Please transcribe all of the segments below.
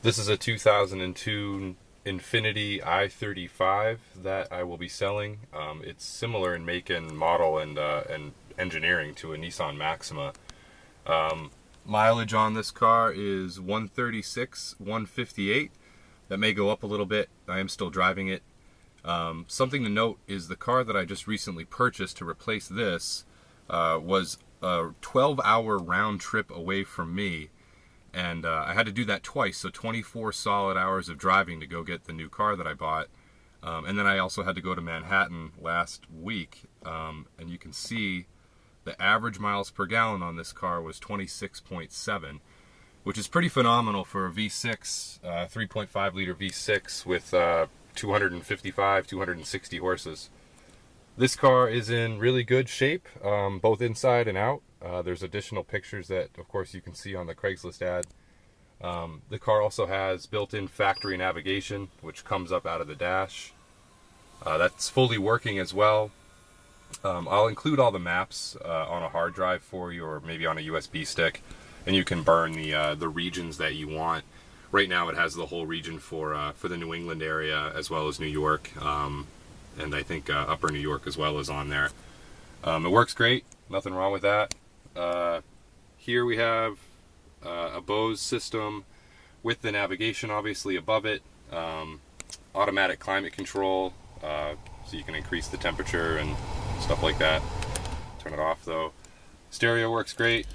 This is a 2002 Infiniti i35 that I will be selling. It's similar in make and model and engineering to a Nissan Maxima. Mileage on this car is 136, 158. That may go up a little bit. I am still driving it. Something to note is the car that I just recently purchased to replace this was a 12-hour round trip away from me. And I had to do that twice, so 24 solid hours of driving to go get the new car that I bought. And then I also had to go to Manhattan last week. And you can see the average miles per gallon on this car was 26.7, which is pretty phenomenal for a V6, 3.5 liter V6 with 255, 260 horses. This car is in really good shape, both inside and out. There's additional pictures that, of course, you can see on the Craigslist ad. The car also has built-in factory navigation, which comes up out of the dash. That's fully working as well. I'll include all the maps on a hard drive for you, or maybe on a USB stick, and you can burn the regions that you want. Right now, it has the whole region for the New England area as well as New York, and I think Upper New York as well is on there. It works great. Nothing wrong with that. Here we have a Bose system with the navigation obviously above it, automatic climate control, so you can increase the temperature and stuff like that. Turn it off though. Stereo works great.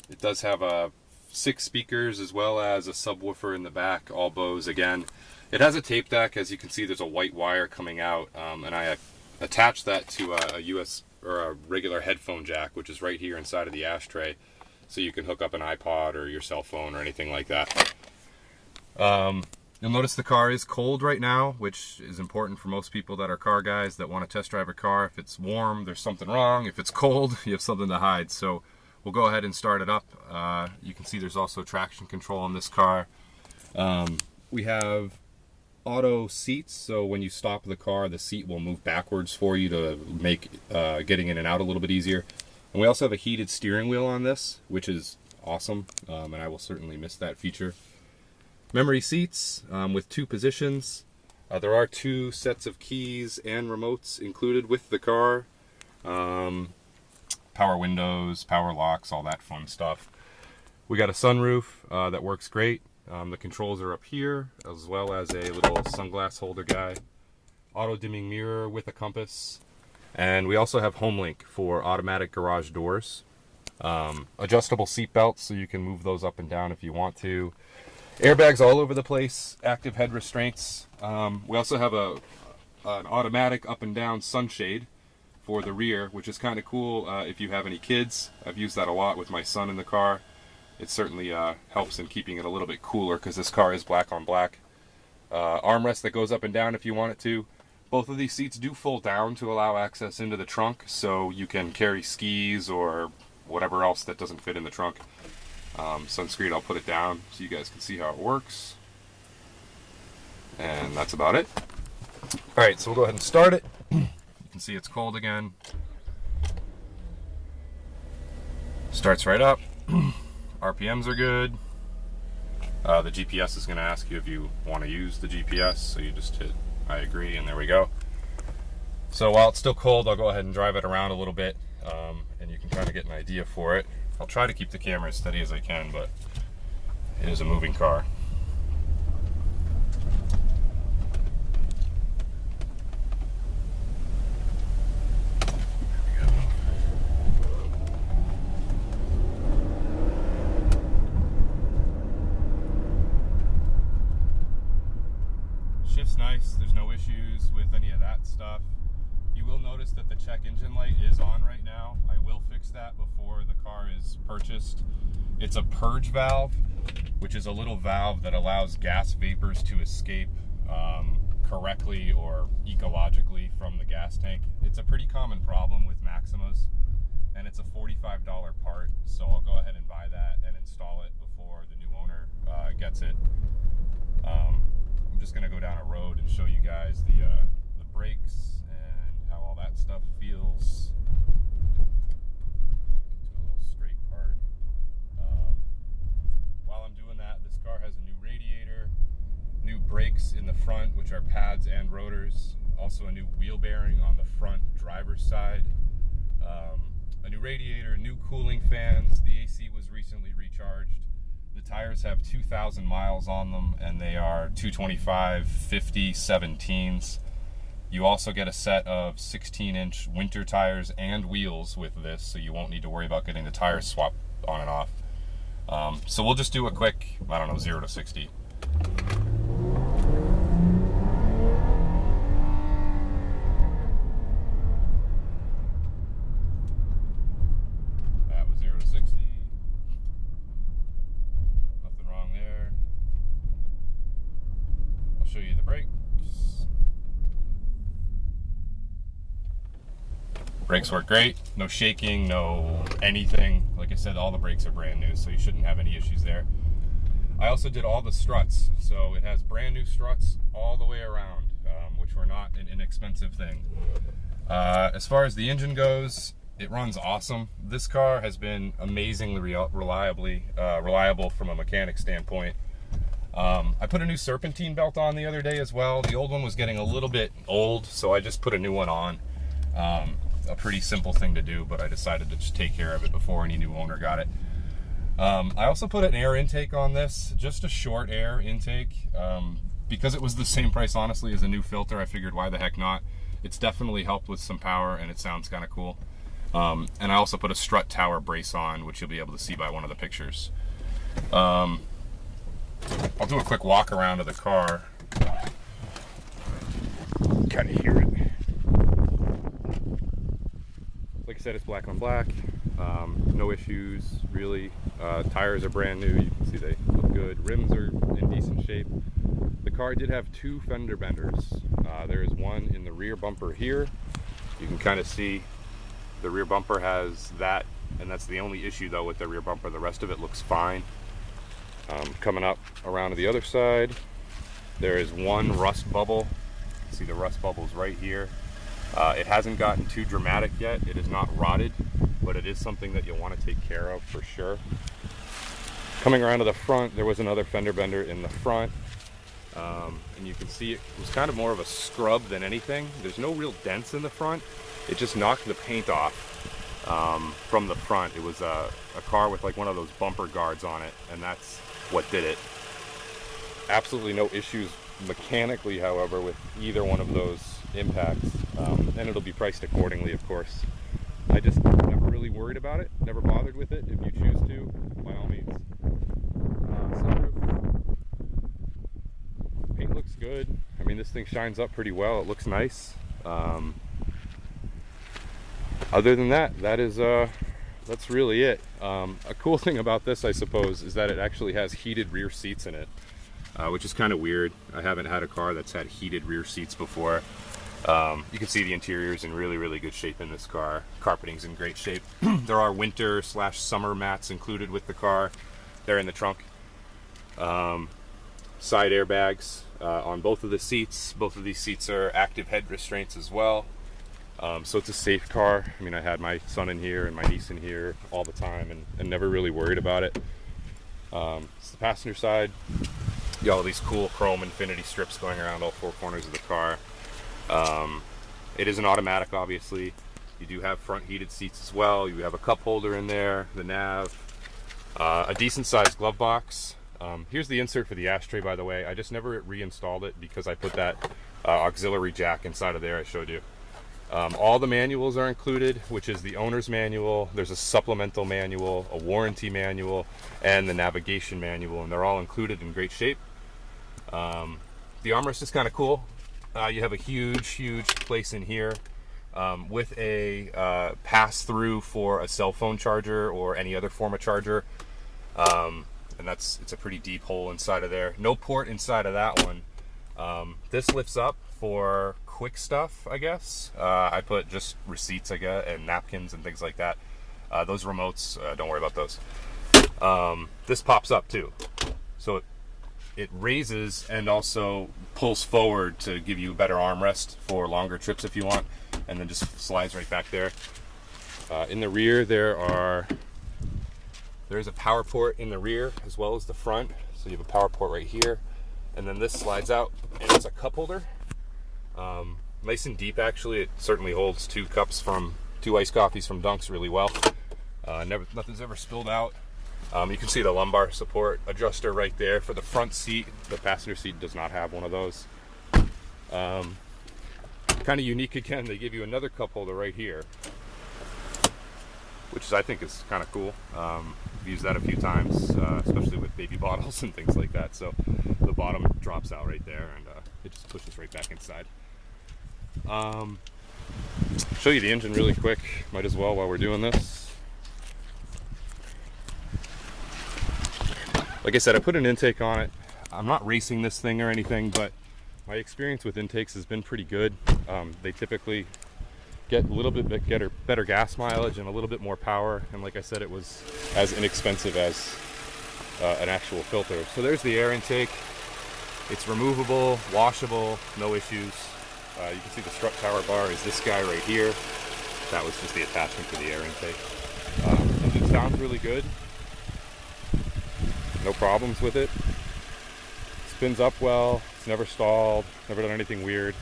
It does have 6 speakers as well as a subwoofer in the back, all Bose again. It has a tape deck. As you can see, there's a white wire coming out, and I attached that to a US or a regular headphone jack, which is right here inside of the ashtray, so you can hook up an iPod or your cell phone or anything like that. You'll notice the car is cold right now, which is important for most people that are car guys that want to test drive a car. If it's warm, there's something wrong. If it's cold, you have something to hide. So we'll go ahead and start it up. You can see there's also traction control on this car. We have auto seats, so when you stop the car, the seat will move backwards for you to make getting in and out a little bit easier. And we also have a heated steering wheel on this, which is awesome, and I will certainly miss that feature. Memory seats with 2 positions. There are 2 sets of keys and remotes included with the car. Power windows, power locks, all that fun stuff. We got a sunroof that works great. The controls are up here, as well as a little sunglass holder guy. Auto dimming mirror with a compass. And we also have HomeLink for automatic garage doors. Adjustable seat belts, so you can move those up and down if you want to. Airbags all over the place. Active head restraints. We also have an automatic up and down sunshade for the rear, which is kind of cool if you have any kids. I've used that a lot with my son in the car. It certainly helps in keeping it a little bit cooler because this car is black on black. Armrest that goes up and down if you want it to. Both of these seats do fold down to allow access into the trunk, so you can carry skis or whatever else that doesn't fit in the trunk. Sunscreen, I'll put it down so you guys can see how it works. And that's about it. Alright, so we'll go ahead and start it. You can see it's cold again. Starts right up. RPMs are good. The GPS is going to ask you if you want to use the GPS, so you just hit I agree, and there we go. So while it's still cold, I'll go ahead and drive it around a little bit, and you can kind of get an idea for it. I'll try to keep the camera as steady as I can, but it is a moving car. Shift's nice, there's no issues with any of that stuff. You will notice that the check engine light is on right now. I will fix that before the car is purchased. It's a purge valve, which is a little valve that allows gas vapors to escape correctly or ecologically from the gas tank. It's a pretty common problem with Maximas, and it's a $45 part, so I'll go ahead and buy that and install it before the new owner gets it. I'm just going to go down a road and show you guys the brakes and how all that stuff feels. Get to a little straight part. are pads and rotors. Also a new wheel bearing on the front driver's side. A new radiator, new cooling fans. The AC was recently recharged. The tires have 2,000 miles on them, and they are 225 50 17s. You also get a set of 16-inch winter tires and wheels with this, so you won't need to worry about getting the tires swapped on and off. So we'll just do a quick, 0 to 60. That was 0 to 60. Nothing wrong there. I'll show you the brakes. Brakes work great, no shaking, no anything. Like I said, all the brakes are brand new, so you shouldn't have any issues there. I also did all the struts, so it has brand new struts all the way around, which were not an inexpensive thing. As far as the engine goes, it runs awesome. This car has been amazingly reliable from a mechanic standpoint. I put a new serpentine belt on the other day as well. The old one was getting a little bit old, so I just put a new one on. A pretty simple thing to do, but I decided to just take care of it before any new owner got it. I also put an air intake on this, just a short air intake. Because it was the same price, honestly, as a new filter, I figured why the heck not. It's definitely helped with some power, and it sounds kind of cool. And I also put a strut tower brace on, which you'll be able to see by one of the pictures. I'll do a quick walk around of the car. Kind of hear it. Like I said, it's black on black. No issues, really. Tires are brand new. You can see they look good. Rims are in decent shape. The car did have 2 fender benders. There is one in the rear bumper here. You can kind of see the rear bumper has that, and that's the only issue though with the rear bumper. The rest of it looks fine. Coming up around to the other side, there is one rust bubble. See the rust bubbles right here. It hasn't gotten too dramatic yet. It is not rotted, but it is something that you'll want to take care of for sure. Coming around to the front, there was another fender bender in the front. And you can see it was kind of more of a scrub than anything. There's no real dents in the front. It just knocked the paint off from the front. It was a car with like one of those bumper guards on it, and that's what did it. Absolutely no issues mechanically, however, with either one of those impacts, and it'll be priced accordingly, of course. I just never really worried about it, never bothered with it. If you choose to, by all means. Sunroof. Paint looks good. I mean, this thing shines up pretty well. It looks nice. Other than that, that's really it. A cool thing about this, I suppose, is that it actually has heated rear seats in it, which is kind of weird. I haven't had a car that's had heated rear seats before. You can see the interior is in really, really good shape in this car. Carpeting's in great shape. There are winter/summer mats included with the car. They're in the trunk. Side airbags on both of the seats. Both of these seats are active head restraints as well. So it's a safe car. I mean, I had my son in here and my niece in here all the time and never really worried about it. It's the passenger side. You got all these cool chrome Infiniti strips going around all 4 corners of the car. It is an automatic, obviously. You do have front heated seats as well. You have a cup holder in there, the nav, a decent sized glove box. Here's the insert for the ashtray, by the way. I just never reinstalled it because I put that auxiliary jack inside of there I showed you. All the manuals are included, which is the owner's manual. There's a supplemental manual, a warranty manual, and the navigation manual, and they're all included in great shape. The armrest is kind of cool. You have a huge place in here with a pass-through for a cell phone charger or any other form of charger. And it's a pretty deep hole inside of there. No port inside of that one. This lifts up for quick stuff, I guess. I put just receipts, I guess, and napkins and things like that. Those remotes, don't worry about those. This pops up too. So it raises and also pulls forward to give you a better armrest for longer trips if you want, and then just slides right back there. In the rear, there's a power port in the rear as well as the front. So you have a power port right here. And then this slides out and it's a cup holder. Nice and deep, actually. It certainly holds 2 cups from 2 iced coffees from Dunks really well. Nothing's ever spilled out. You can see the lumbar support adjuster right there for the front seat. The passenger seat does not have one of those. Kind of unique again, they give you another cup holder right here, which I think is kind of cool. I've used that a few times, especially with baby bottles and things like that. So the bottom drops out right there, and it just pushes right back inside. Show you the engine really quick, might as well while we're doing this. Like I said, I put an intake on it. I'm not racing this thing or anything, but my experience with intakes has been pretty good. They typically get a little bit better gas mileage and a little bit more power, and like I said, it was as inexpensive as an actual filter. So there's the air intake. It's removable, washable, no issues. You can see the strut tower bar is this guy right here. That was just the attachment to the air intake. Engine sounds really good. No problems with it. Spins up well. It's never stalled. Never done anything weird.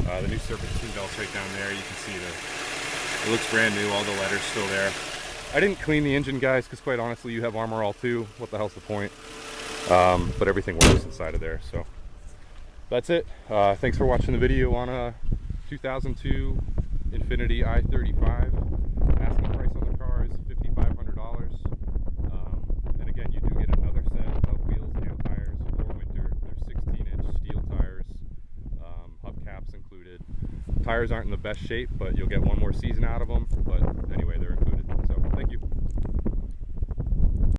The new serpentine belts right down there. You can see it looks brand new. All the letters still there. I didn't clean the engine, guys, because quite honestly, you have Armor All too. What the hell's the point? But everything works inside of there. So that's it. Thanks for watching the video on a 2002 Infiniti i35. Asking price on the car is $5,500. And again, you do get another set of wheels and tires for winter. They're 16-inch steel tires, hubcaps included. Tires aren't in the best shape, but you'll get one more season out of them. But anyway, they're